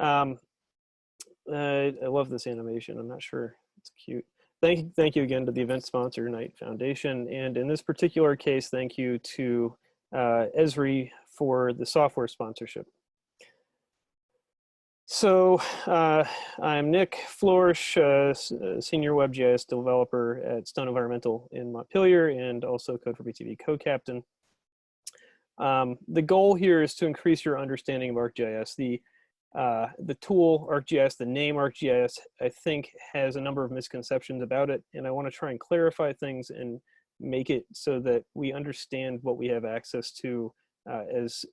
Um, I love this animation. I'm not sure. It's cute. Thank you again to the event sponsor, Knight Foundation. And in this particular case, thank you to Esri for the software sponsorship. So I'm Nick Florsch, Senior WebGIS developer at Stone Environmental in Montpelier and also Code4BTV co-captain. The goal here is to increase your understanding of ArcGIS. The tool ArcGIS, the name ArcGIS, I think has a number of misconceptions about it, and I want to try and clarify things and make it so that we understand what we have access to as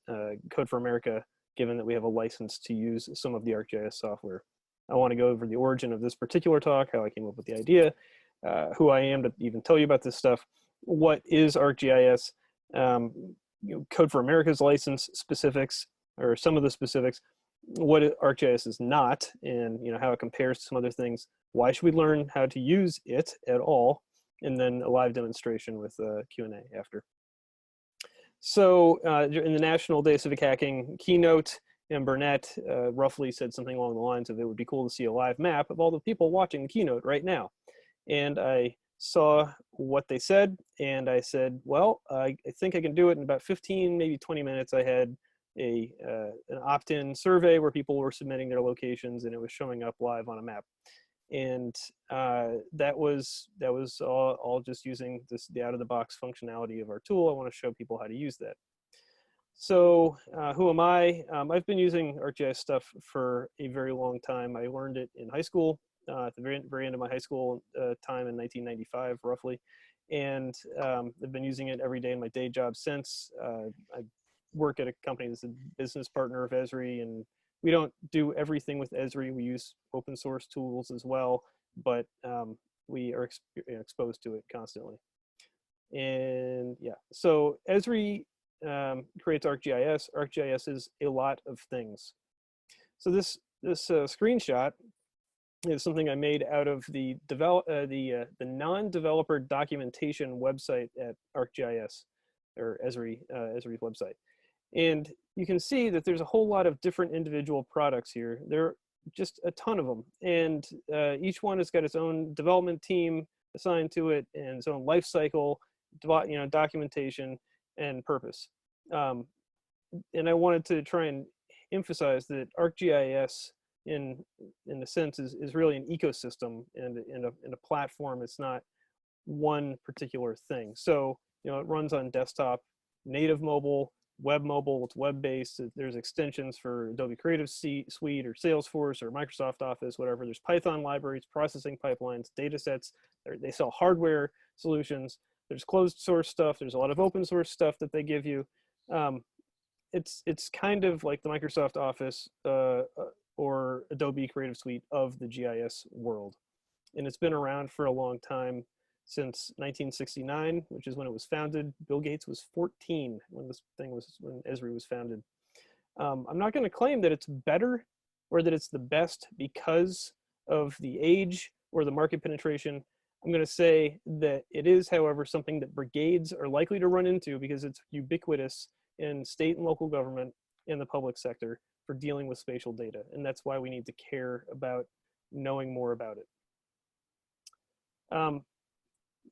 Code for America, given that we have a license to use some of the ArcGIS software. I want to go over the origin of this particular talk, how I came up with the idea, who I am to even tell you about this stuff, what is ArcGIS, Code for America's license specifics, or some of the specifics, what ArcGIS is not, and how it compares to some other things. Why should we learn how to use it at all? And then a live demonstration with Q&A after. So in the National Day of Civic Hacking keynote, and Burnett roughly said something along the lines of, it would be cool to see a live map of all the people watching the keynote right now. And I saw what they said, and I said, well, I think I can do it in about 15, maybe 20 minutes. I had an opt-in survey where people were submitting their locations, and it was showing up live on a map. And that was all just using the out-of-the-box functionality of our tool. I want to show people how to use that. So who am I? I've been using ArcGIS stuff for a very long time. I learned it in high school, at the very end of my high school time in 1995, roughly. And I've been using it every day in my day job since. I work at a company that's a business partner of Esri, and we don't do everything with Esri. We use open source tools as well, but we are exposed to it constantly. And yeah, so Esri creates ArcGIS. ArcGIS is a lot of things. So this screenshot is something I made out of the non-developer documentation website at ArcGIS, or Esri's website. And you can see that there's a whole lot of different individual products here. There are just a ton of them. And each one has got its own development team assigned to it and its own life cycle, documentation, and purpose. And I wanted to try and emphasize that ArcGIS, in a sense, is really an ecosystem and a platform. It's not one particular thing. So, it runs on desktop, native mobile, web mobile, it's web-based. There's extensions for Adobe Creative Suite or Salesforce or Microsoft Office, whatever. There's Python libraries, processing pipelines, data sets. They sell hardware solutions. There's closed source stuff. There's a lot of open source stuff that they give you. It's kind of like the Microsoft Office or Adobe Creative Suite of the GIS world. And it's been around for a long time, since 1969, which is when it was founded. Bill Gates was 14 when when Esri was founded. I'm not going to claim that it's better or that it's the best because of the age or the market penetration. I'm going to say that it is, however, something that brigades are likely to run into because it's ubiquitous in state and local government and the public sector for dealing with spatial data. And that's why we need to care about knowing more about it.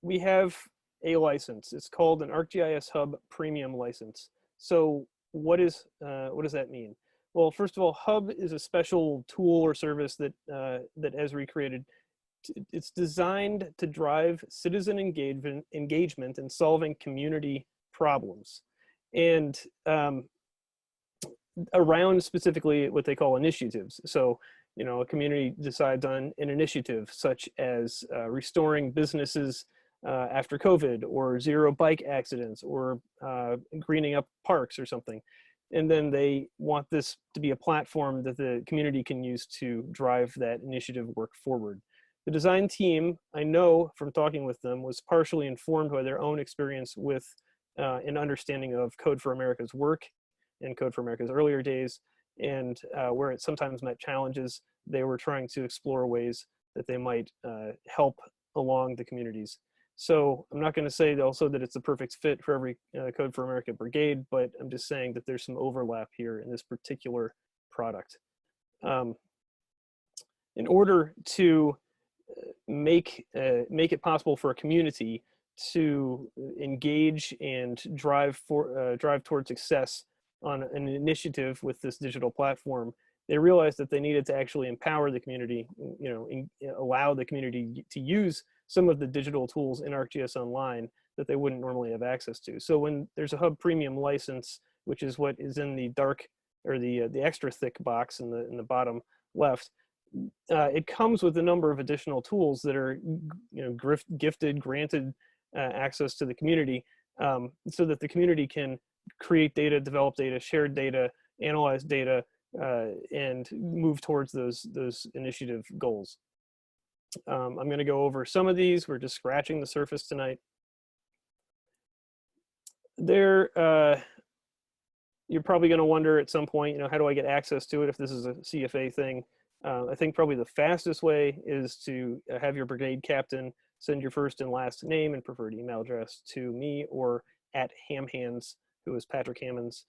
We have a license. It's called an ArcGIS Hub Premium license. So what does that mean? Well, first of all, Hub is a special tool or service that Esri created. It's designed to drive citizen engagement in solving community problems, and around specifically what they call initiatives. So, a community decides on an initiative such as restoring businesses after COVID, or zero bike accidents, or greening up parks or something. And then they want this to be a platform that the community can use to drive that initiative work forward. The design team, I know from talking with them, was partially informed by their own experience with an understanding of Code for America's work and Code for America's earlier days, and where it sometimes met challenges, they were trying to explore ways that they might help along the communities. So I'm not going to say also that it's a perfect fit for every Code for America brigade, but I'm just saying that there's some overlap here in this particular product. Um, in order to make it possible for a community to engage and drive towards success on an initiative with this digital platform, they realized that they needed to actually empower the community, allow the community to use some of the digital tools in ArcGIS Online that they wouldn't normally have access to. So when there's a Hub Premium license, which is what is in the dark or the extra thick box in the bottom left, it comes with a number of additional tools that are, granted access to the community, so that the community can create data, develop data, share data, analyze data, and move towards those initiative goals. I'm going to go over some of these. We're just scratching the surface tonight. You're probably going to wonder at some point, how do I get access to it if this is a CFA thing? I think probably the fastest way is to have your brigade captain send your first and last name and preferred email address to me or at Hamhands, who is Patrick Hammonds,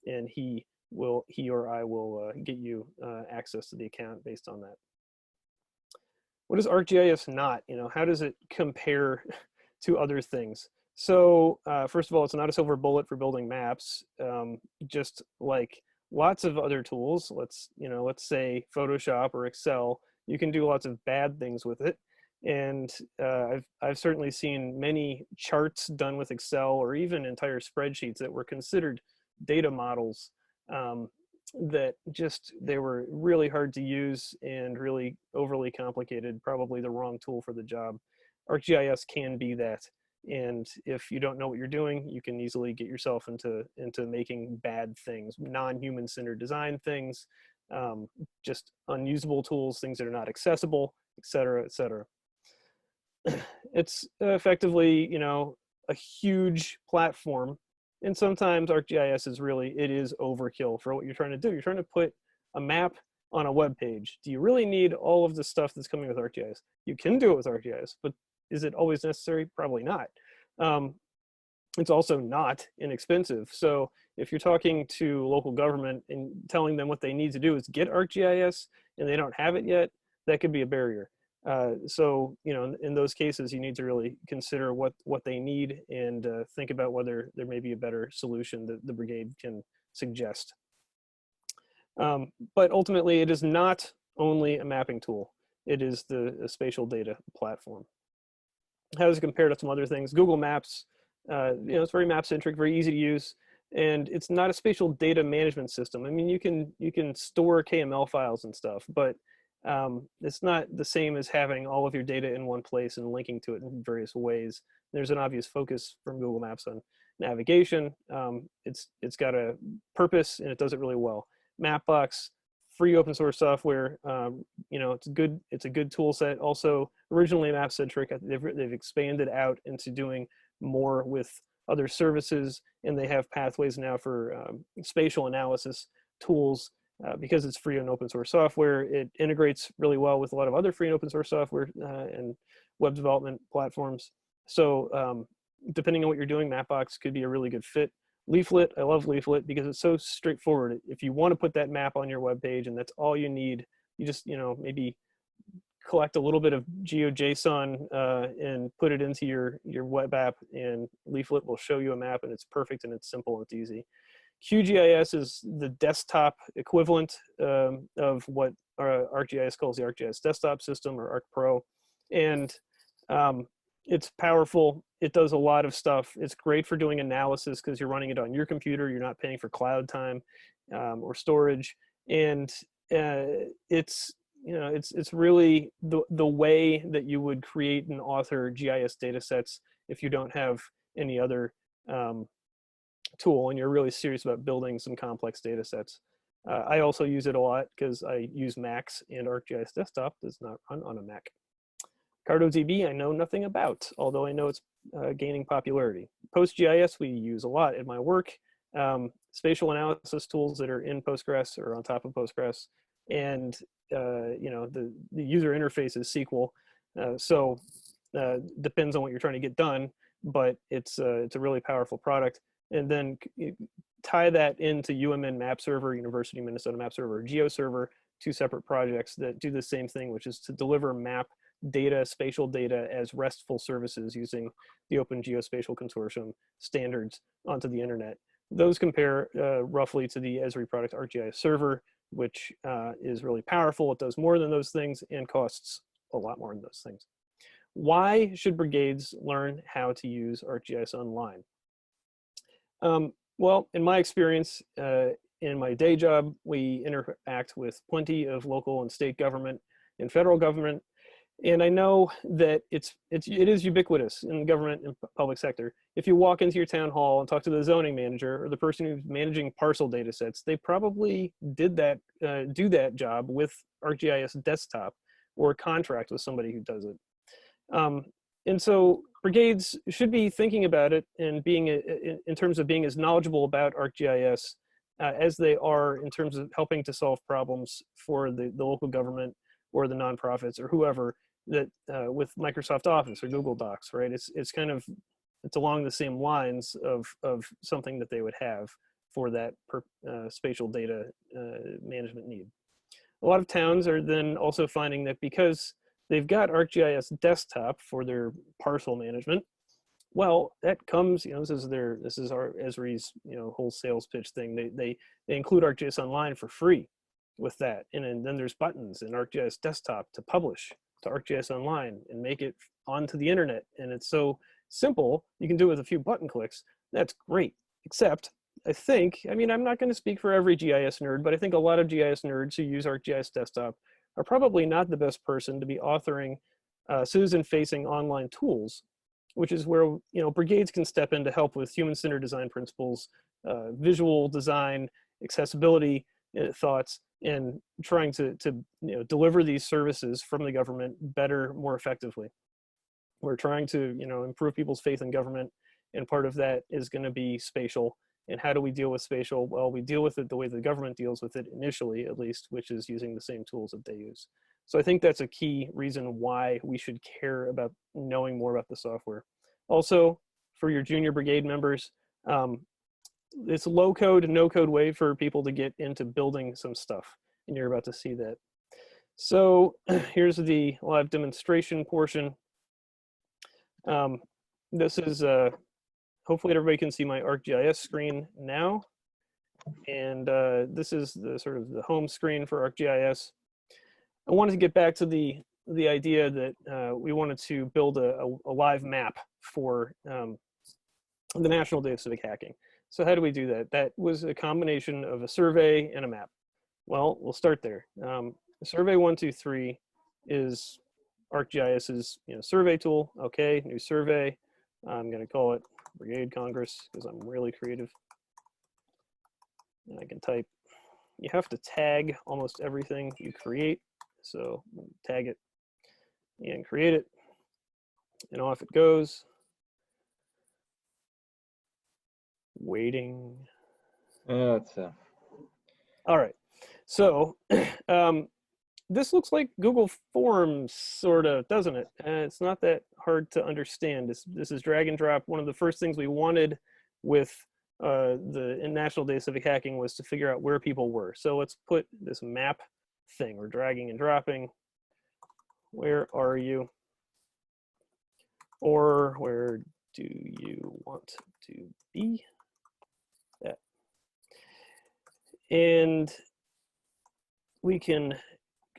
and he or I will get you access to the account based on that. What is ArcGIS not? How does it compare to other things? So first of all, it's not a silver bullet for building maps, just like lots of other tools. Let's say Photoshop or Excel, you can do lots of bad things with it. And I've certainly seen many charts done with Excel, or even entire spreadsheets that were considered data models, that they were really hard to use and really overly complicated, probably the wrong tool for the job. ArcGIS can be that. And if you don't know what you're doing, you can easily get yourself into making bad things, non-human centered design things, just unusable tools, things that are not accessible, et cetera, et cetera. It's effectively, a huge platform. And sometimes ArcGIS is overkill for what you're trying to do. You're trying to put a map on a web page. Do you really need all of the stuff that's coming with ArcGIS? You can do it with ArcGIS, but is it always necessary? Probably not. It's also not inexpensive. So if you're talking to local government and telling them what they need to do is get ArcGIS and they don't have it yet, that could be a barrier. So, in those cases, you need to really consider what they need and think about whether there may be a better solution that the brigade can suggest. But ultimately, it is not only a mapping tool. It is a spatial data platform. How does it compare to some other things? Google Maps, it's very map-centric, very easy to use, and it's not a spatial data management system. I mean, you can store KML files and stuff, but it's not the same as having all of your data in one place and linking to it in various ways. There's an obvious focus from Google Maps on navigation. It's got a purpose and it does it really well. Mapbox, free open source software. It's a good tool set. Also, originally map centric. They've expanded out into doing more with other services, and they have pathways now for spatial analysis tools. Because it's free and open source software, it integrates really well with a lot of other free and open source software and web development platforms. So depending on what you're doing, Mapbox could be a really good fit. Leaflet, I love Leaflet because it's so straightforward. If you want to put that map on your web page and that's all you need, you just maybe collect a little bit of GeoJSON and put it into your web app, and Leaflet will show you a map, and it's perfect and it's simple and it's easy. QGIS is the desktop equivalent of what ArcGIS calls the ArcGIS desktop system, or ArcPro. And it's powerful. It does a lot of stuff. It's great for doing analysis because you're running it on your computer. You're not paying for cloud time or storage. And it's really the way that you would create and author GIS data sets if you don't have any other tool and you're really serious about building some complex data sets. I also use it a lot because I use Macs, and ArcGIS Desktop does not run on a Mac. CartoDB I know nothing about, although I know it's gaining popularity. PostGIS we use a lot in my work. Spatial analysis tools that are in Postgres or on top of Postgres, and the user interface is SQL, so depends on what you're trying to get done, but it's a really powerful product. And then tie that into UMN Map Server, University of Minnesota Map Server, or GeoServer two separate projects that do the same thing, which is to deliver map data, spatial data as RESTful services using the Open Geospatial Consortium standards onto the internet. Those compare roughly to the Esri product ArcGIS Server, which is really powerful. It does more than those things and costs a lot more than those things. Why should brigades learn how to use ArcGIS Online? Well, in my experience, in my day job, we interact with plenty of local and state government and federal government. And I know that it is ubiquitous in government and public sector. If you walk into your town hall and talk to the zoning manager or the person who's managing parcel data sets, they probably did that, do that job with ArcGIS Desktop or contract with somebody who does it. And so brigades should be thinking about it and being in terms of being as knowledgeable about ArcGIS as they are in terms of helping to solve problems for the local government or the nonprofits or whoever that with Microsoft Office or Google Docs, right? It's kind of, it's along the same lines of something that they would have for that spatial data management need. A lot of towns are then also finding that because they've got ArcGIS Desktop for their parcel management, well, that comes, you know, this is our Esri's, you know, whole sales pitch thing. They include ArcGIS Online for free with that, and then there's buttons in ArcGIS Desktop to publish to ArcGIS Online and make it onto the internet. And it's so simple, you can do it with a few button clicks. That's great, except I think, I mean, I'm not going to speak for every GIS nerd, but I think a lot of GIS nerds who use ArcGIS Desktop are probably not the best person to be authoring citizen-facing online tools, which is where, you know, brigades can step in to help with human-centered design principles, visual design, accessibility thoughts, and trying to you know, deliver these services from the government better, more effectively. We're trying to, you know, improve people's faith in government, and part of that is going to be spatial. And how do we deal with spatial? Well, we deal with it the way the government deals with it initially, at least, which is using the same tools that they use. So I think that's a key reason why we should care about knowing more about the software. Also, for your junior brigade members, it's a low code, no code way for people to get into building some stuff, and you're about to see that. So here's the live demonstration portion. This is, hopefully everybody can see my ArcGIS screen now. And this is the sort of the home screen for ArcGIS. I wanted to get back to the idea that we wanted to build a live map for the National Day of Civic Hacking. So how do we do that? That was a combination of a survey and a map. Well, we'll start there. Survey 123 is ArcGIS's, you know, survey tool. Okay, new survey. I'm going to call it Brigade Congress because I'm really creative. And I can type. You have to tag almost everything you create. So tag it and create it, and off it goes. Waiting. All right. So this looks like Google Forms, sort of, doesn't it? It's not that hard to understand. This is drag and drop. One of the first things we wanted with the National Day of Civic Hacking was to figure out where people were. So let's put this map thing. We're dragging and dropping. Where are you? Or where do you want to be? That. And we can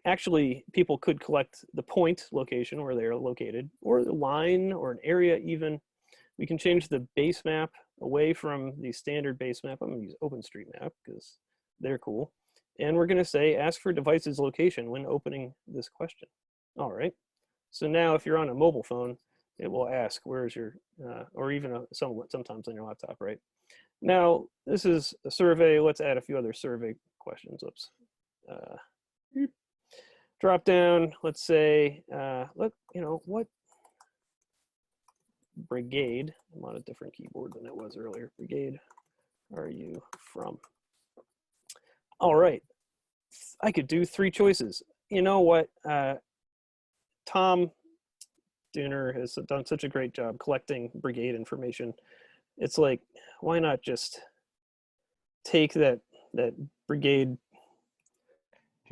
actually, people could collect the point location where they're located, or the line, or an area even. We can change the base map away from the standard base map. I'm going to use OpenStreetMap because they're cool. And we're going to say, ask for device's location when opening this question. All right. So now if you're on a mobile phone, it will ask, where's your, or even sometimes on your laptop, right? Now, this is a survey. Let's add a few other survey questions. Oops. Drop down, let's say, what brigade, I'm on a different keyboard than it was earlier. Brigade, are you from? All right, I could do 3 choices. You know what? Tom Dooner has done such a great job collecting brigade information. It's like, why not just take that brigade?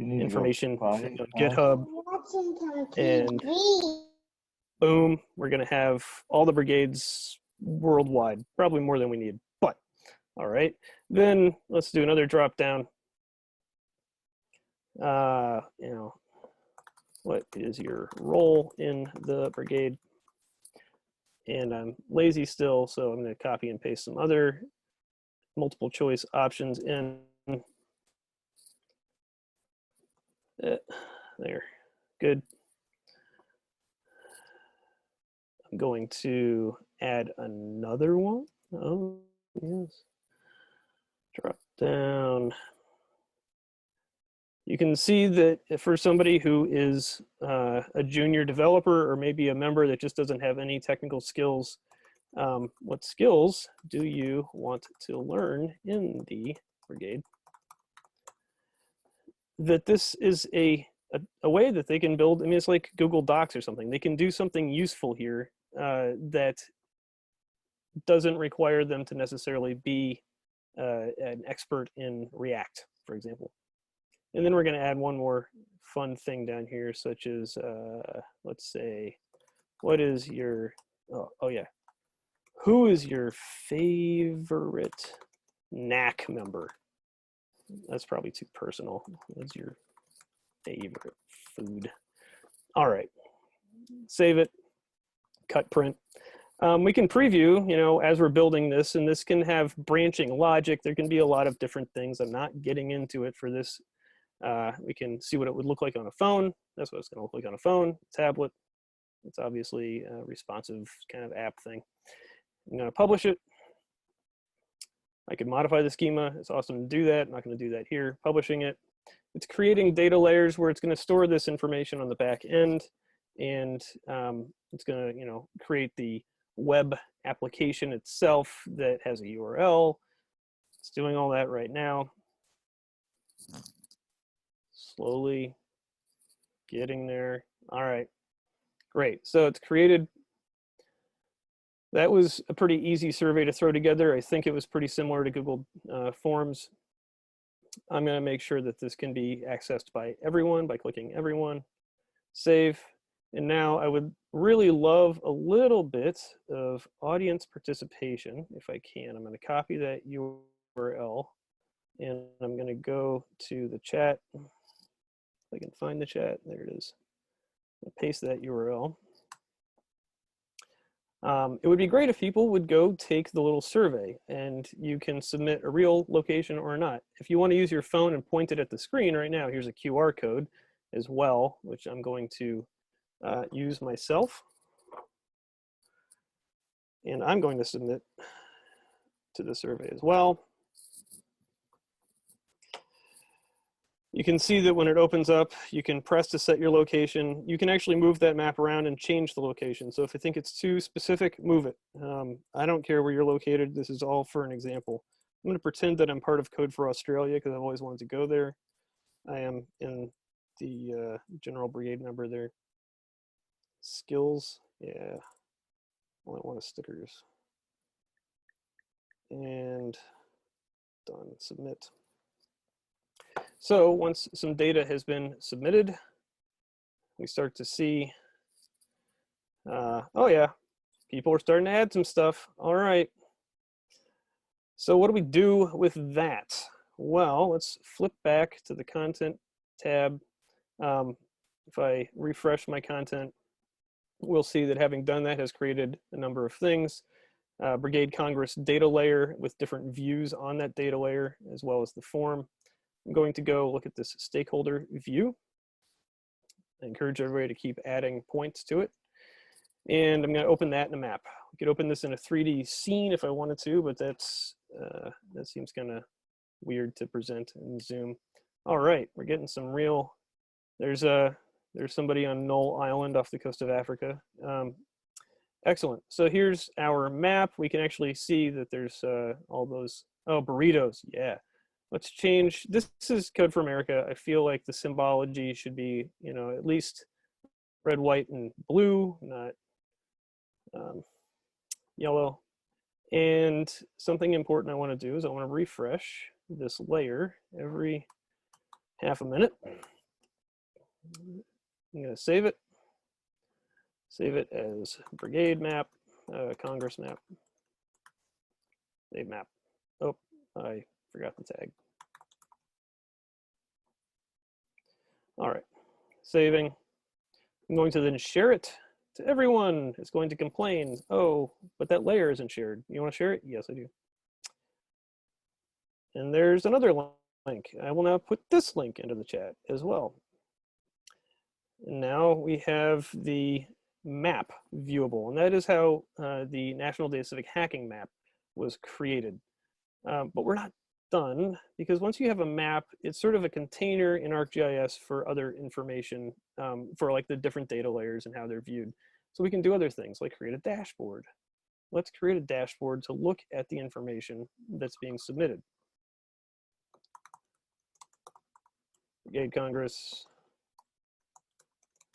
information on GitHub, and boom, we're going to have all the brigades worldwide, probably more than we need, but all right. Then let's do another drop down. You know, what is your role in the brigade? And I'm lazy still, so I'm going to copy and paste some other multiple choice options in. There, good. I'm going to add another one. Oh, yes. Drop down. You can see that for somebody who is a junior developer or maybe a member that just doesn't have any technical skills, what skills do you want to learn in the brigade? That this is a way that they can build, I mean, it's like Google Docs or something. They can do something useful here that doesn't require them to necessarily be an expert in React, for example. And then we're going to add one more fun thing down here, such as, let's say, what is your, oh yeah, who is your favorite knack member? That's probably too personal. What's your favorite food? All right, save it, cut print. We can preview, you know, as we're building this, and this can have branching logic. There can be a lot of different things. I'm not getting into it for this. We can see what it would look like on a phone. That's what it's going to look like on a phone, tablet. It's obviously a responsive kind of app thing. I'm going to publish it. I can modify the schema. It's awesome to do that. I'm not going to do that here. Publishing it. It's creating data layers where it's going to store this information on the back end, and it's going to, you know, create the web application itself that has a URL. It's doing all that right now. Slowly getting there. All right, great. So it's created. That was a pretty easy survey to throw together. I think it was pretty similar to Google Forms. I'm going to make sure that this can be accessed by everyone by clicking everyone, save. And now I would really love a little bit of audience participation if I can. I'm going to copy that URL and I'm going to go to the chat. If I can find the chat, there it is. I'll paste that URL. It would be great if people would go take the little survey, and you can submit a real location or not. If you want to use your phone and point it at the screen right now, here's a QR code as well, which I'm going to use myself. And I'm going to submit to the survey as well. You can see that when it opens up, you can press to set your location. You can actually move that map around and change the location. So if you think it's too specific, move it. I don't care where you're located. This is all for an example. I'm going to pretend that I'm part of Code for Australia because I've always wanted to go there. I am in the General Brigade number there. Skills, yeah. All I want is stickers. And done, submit. So once some data has been submitted, we start to see, oh yeah, people are starting to add some stuff. All right. So what do we do with that? Well, let's flip back to the content tab. If I refresh my content, we'll see that having done that has created a number of things. Brigade Congress data layer with different views on that data layer, as well as the form. I'm going to go look at this stakeholder view. I encourage everybody to keep adding points to it. And I'm going to open that in a map. I could open this in a 3D scene if I wanted to, but that's that seems kind of weird to present in Zoom. All right, we're getting some real, there's somebody on Knoll Island off the coast of Africa. Excellent. So here's our map. We can actually see that there's all those, oh, burritos, yeah. Let's change, this is Code for America. I feel like the symbology should be, you know, at least red, white, and blue, not yellow. And something important I want to do is I want to refresh this layer every half a minute. I'm going to save it. Save it as Brigade map, Congress map, save map. Oh, I forgot the tag. All right, saving. I'm going to then share it to everyone. It's going to complain, oh, but that layer isn't shared. You want to share it? Yes, I do. And there's another link. I will now put this link into the chat as well. And now we have the map viewable, and that is how the National Data Civic Hacking map was created. But we're not done, because once you have a map, it's sort of a container in ArcGIS for other information, for like the different data layers and how they're viewed. So we can do other things like create a dashboard. Let's create a dashboard to look at the information that's being submitted. Brigade Congress.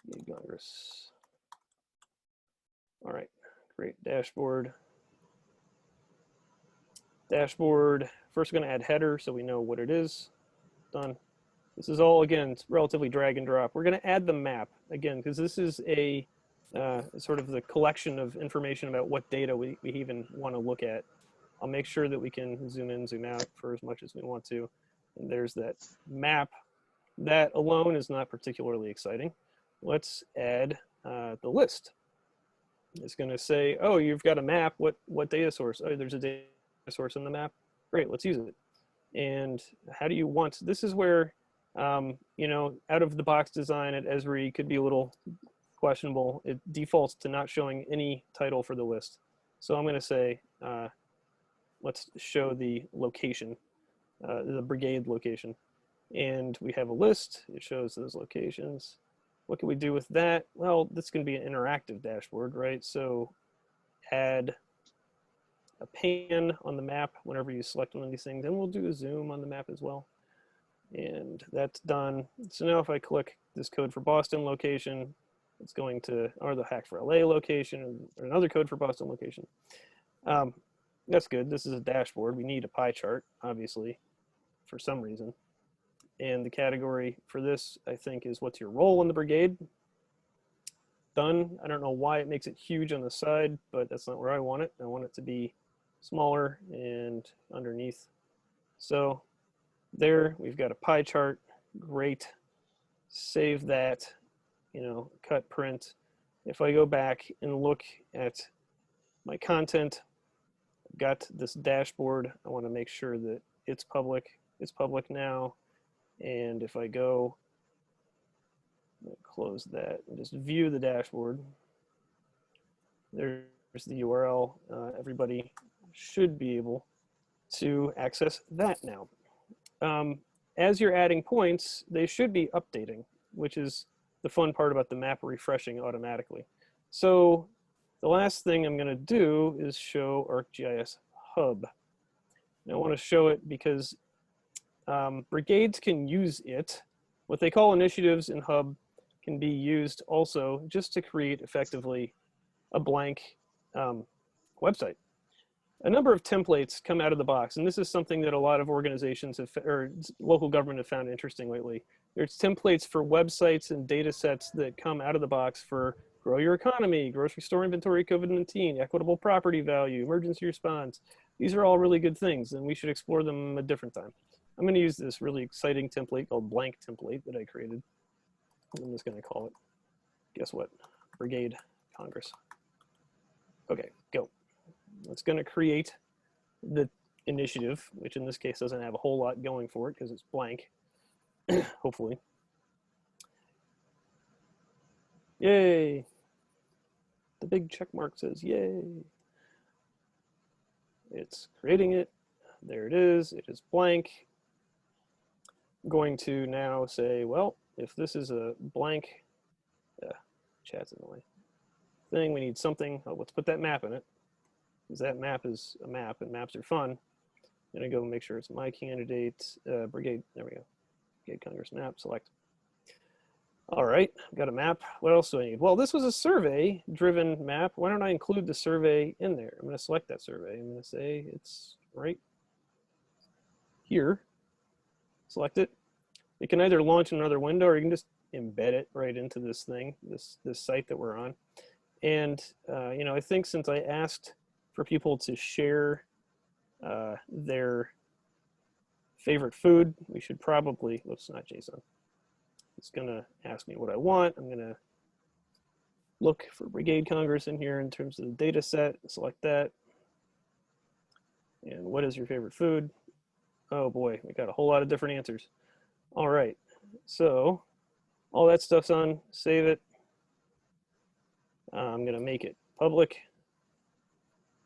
Brigade Congress. All right, create dashboard. Dashboard, first we're gonna add header so we know what it is. Done. This is all, again, it's relatively drag and drop. We're gonna add the map, again, because this is a sort of the collection of information about what data we even wanna look at. I'll make sure that we can zoom in, zoom out for as much as we want to. And there's that map. That alone is not particularly exciting. Let's add the list. It's gonna say, oh, you've got a map, what data source? Oh, there's a data source in the map. Great, let's use it. And how do you want, this is where, you know, out of the box design at Esri could be a little questionable. It defaults to not showing any title for the list. So I'm going to say, let's show the location, the Brigade location. And we have a list, it shows those locations. What can we do with that? Well, this can be an interactive dashboard, right? So add a pan on the map whenever you select one of these things, and we'll do a zoom on the map as well. And that's done. So now if I click this code for Boston location, it's going to, or the hack for LA location, or another code for Boston location. That's good. This is a dashboard. We need a pie chart, obviously, for some reason. And the category for this, I think, is what's your role in the brigade. Done. I don't know why it makes it huge on the side, but that's not where I want it. I want it to be smaller and underneath. So there, we've got a pie chart. Great. Save that, you know, cut, print. If I go back and look at my content, I've got this dashboard. I want to make sure that it's public. It's public now. And if I go, close that and just view the dashboard, there's the URL. Everybody should be able to access that now. As you're adding points, they should be updating, which is the fun part about the map refreshing automatically. So the last thing I'm going to do is show ArcGIS Hub. And I want to show it because brigades can use it. What they call initiatives in Hub can be used also just to create effectively a blank website. A number of templates come out of the box, and this is something that a lot of organizations have, or local government have found interesting lately. There's templates for websites and data sets that come out of the box for grow your economy, grocery store inventory, COVID-19, equitable property value, emergency response. These are all really good things, and we should explore them a different time. I'm going to use this really exciting template called blank template that I created. I'm just going to call it, guess what, Brigade Congress. Okay, go. It's going to create the initiative, which in this case doesn't have a whole lot going for it because it's blank, hopefully. Yay. The big check mark says yay. It's creating it. There it is. It is blank. I'm going to now say, well, if this is a blank, chat's in the way, thing, we need something. Oh, let's put that map in it, because that map is a map, and maps are fun. I'm going to go make sure it's my candidate, Brigade. There we go. Brigade Congress map, select. All right, I've got a map. What else do I need? Well, this was a survey-driven map. Why don't I include the survey in there? I'm going to select that survey. I'm going to say it's right here. Select it. it can either launch another window or you can just embed it right into this thing, this site that we're on. And, you know, I think since I asked for people to share their favorite food, we should probably, whoops, not JSON. It's gonna ask me what I want. I'm gonna look for Brigade Congress in here in terms of the data set, select that. And what is your favorite food? Oh boy, we got a whole lot of different answers. All right, so all that stuff's on, save it. I'm gonna make it public.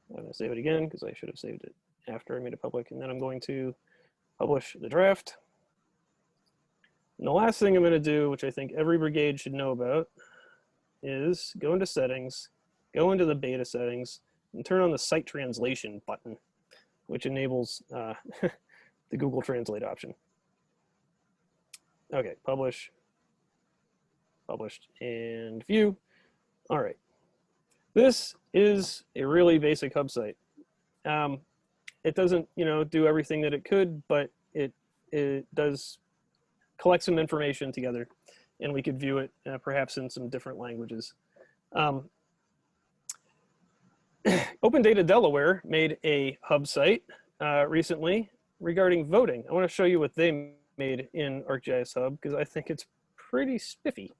I'm gonna save it again because I should have saved it after I made it public. And then I'm going to publish the draft. And the last thing I'm gonna do, which I think every brigade should know about, is go into settings, go into the beta settings, and turn on the site translation button, which enables the Google Translate option. Okay, publish, published, and view. All right, this is a really basic hub site. It doesn't, you know, do everything that it could, but it does collect some information together, and we could view it perhaps in some different languages. Open Data Delaware made a hub site recently regarding voting. I want to show you what they made in ArcGIS Hub because I think it's pretty spiffy.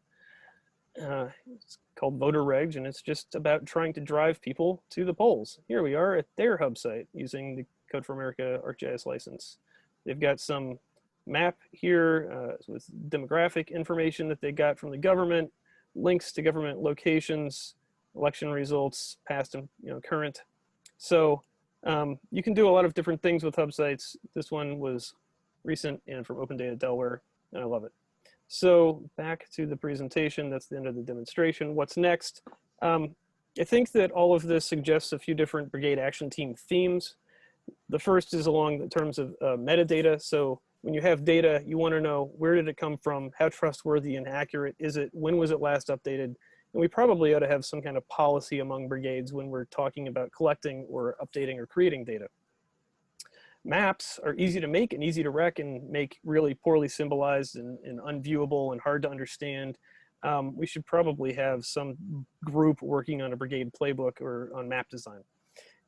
It's called Voter Reg, and it's just about trying to drive people to the polls. Here we are at their hub site using the Code for America ArcGIS license. They've got some map here with demographic information that they got from the government, links to government locations, election results, past and current. So you can do a lot of different things with hub sites. This one was recent and from Open Data Delaware, and I love it. So back to the presentation. That's the end of the demonstration. What's next? I think that all of this suggests a few different Brigade Action Team themes. The first is along the terms of metadata. So when you have data, you want to know where did it come from, how trustworthy and accurate is it, when was it last updated? And we probably ought to have some kind of policy among brigades when we're talking about collecting or updating or creating data. Maps are easy to make and easy to rec and make really poorly symbolized and unviewable and hard to understand. We should probably have some group working on a brigade playbook or on map design.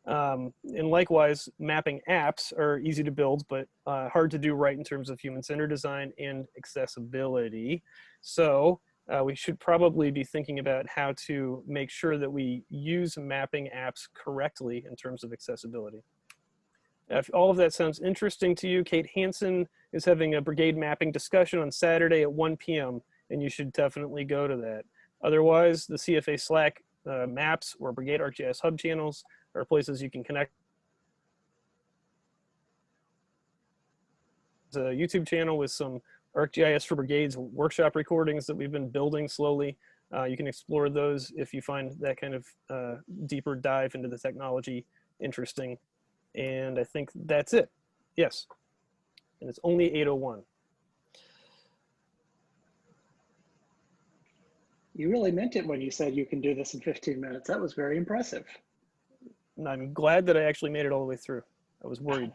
And likewise, mapping apps are easy to build, but hard to do right in terms of human-centered design and accessibility. So we should probably be thinking about how to make sure that we use mapping apps correctly in terms of accessibility. If all of that sounds interesting to you, Kate Hansen is having a brigade mapping discussion on Saturday at 1 p.m. and you should definitely go to that. Otherwise, the CFA Slack maps or Brigade ArcGIS Hub channels are places you can connect. There's a YouTube channel with some ArcGIS for Brigades workshop recordings that we've been building slowly. You can explore those if you find that kind of deeper dive into the technology interesting. And I think that's it. Yes. And it's only 8:01. You really meant it when you said you can do this in 15 minutes. That was very impressive. And I'm glad that I actually made it all the way through. I was worried.